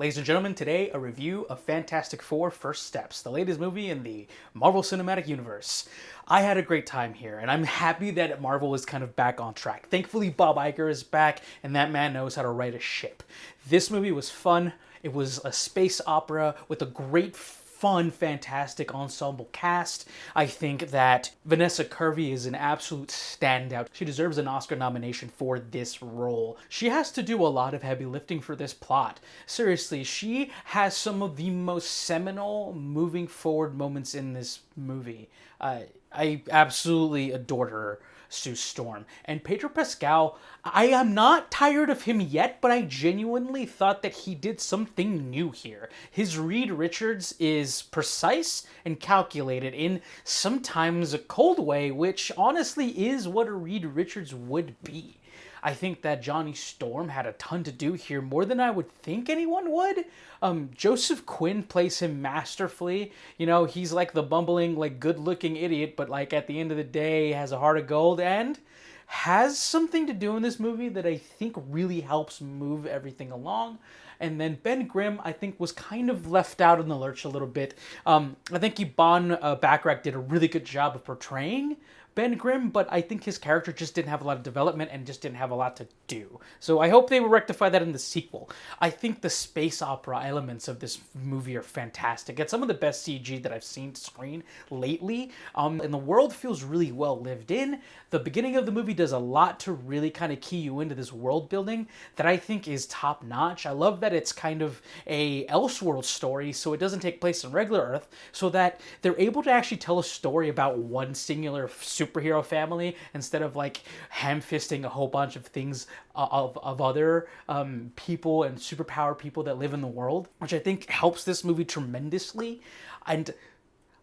Ladies and gentlemen, today a review of Fantastic Four First Steps, the latest movie in the Marvel Cinematic Universe. I had a great time here, and I'm happy that Marvel is kind of back on track. Thankfully, Bob Iger is back, and that man knows how to write a ship. This movie was fun. It was a space opera with a great fun, fantastic ensemble cast. I think that Vanessa Kirby is an absolute standout. She deserves an Oscar nomination for this role. She has to do a lot of heavy lifting for this plot. Seriously, she has some of the most seminal moving forward moments in this movie. I absolutely adored her. Sue Storm. And Pedro Pascal, I am not tired of him yet, but I genuinely thought that he did something new here. His Reed Richards is precise and calculated in sometimes a cold way, which honestly is what a Reed Richards would be. I think that Johnny Storm had a ton to do here, more than I would think anyone would. Joseph Quinn plays him masterfully. You know, he's like the bumbling, like good-looking idiot, but like at the end of the day has a heart of gold and has something to do in this movie that I think really helps move everything along. And then Ben Grimm, I think, was kind of left out in the lurch a little bit. I think Yvonne Bachrach did a really good job of portraying Ben Grimm, but I think his character just didn't have a lot of development and just didn't have a lot to do. So I hope they will rectify that in the sequel. I think the space opera elements of this movie are fantastic. It's some of the best CG that I've seen screen lately. And the world feels really well lived in. The beginning of the movie does a lot to really kind of key you into this world building that I think is top notch. I love that it's kind of a Elseworld story, so it doesn't take place in regular Earth, so that they're able to actually tell a story about one singular superhero family instead of like ham-fisting a whole bunch of things of other people and superpower people that live in the world, which I think helps this movie tremendously. And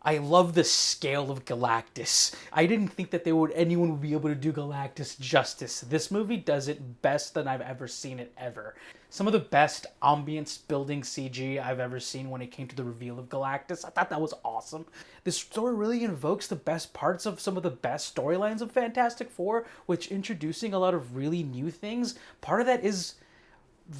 I love the scale of Galactus. I didn't think that anyone would be able to do Galactus justice. This movie does it best than I've ever seen it ever. Some of the best ambience building CG I've ever seen when it came to the reveal of Galactus. I thought that was awesome. This story really invokes the best parts of some of the best storylines of Fantastic Four, which introducing a lot of really new things. Part of that is,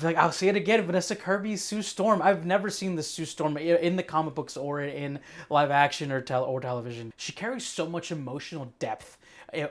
like, I'll say it again, Vanessa Kirby's Sue Storm. I've never seen the Sue Storm in the comic books or in live action or television. She carries so much emotional depth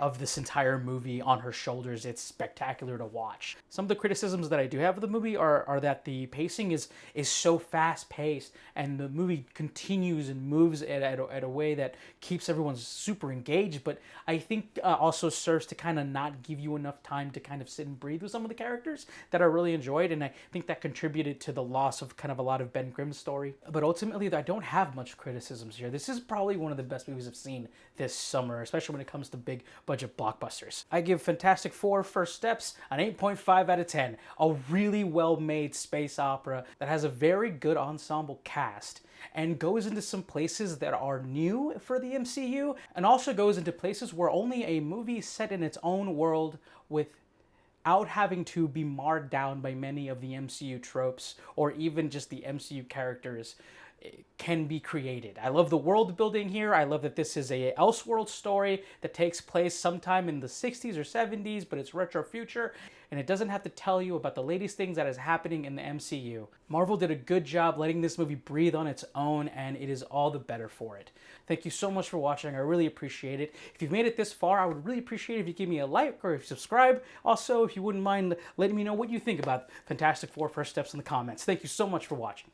of this entire movie on her shoulders. It's spectacular to watch. Some of the criticisms that I do have of the movie are that the pacing is so fast paced and the movie continues and moves at a way that keeps everyone super engaged, but I think also serves to kind of not give you enough time to kind of sit and breathe with some of the characters that I really enjoyed, and I think that contributed to the loss of kind of a lot of Ben Grimm's story. But ultimately, I don't have much criticisms here. This is probably one of the best movies I've seen this summer, especially when it comes to big budget blockbusters. I give Fantastic Four First Steps an 8.5 out of 10. A really well-made space opera that has a very good ensemble cast and goes into some places that are new for the MCU and also goes into places where only a movie set in its own world without having to be marred down by many of the MCU tropes or even just the MCU characters can be created. I love the world building here. I love that this is a Elseworld story that takes place sometime in the 60s or 70s, but it's retro future, and it doesn't have to tell you about the latest things that is happening in the MCU. Marvel did a good job letting this movie breathe on its own, and it is all the better for it. Thank you so much for watching. I really appreciate it. If you've made it this far, I would really appreciate it if you give me a like or if you subscribe. Also, if you wouldn't mind letting me know what you think about Fantastic Four First Steps in the comments. Thank you so much for watching.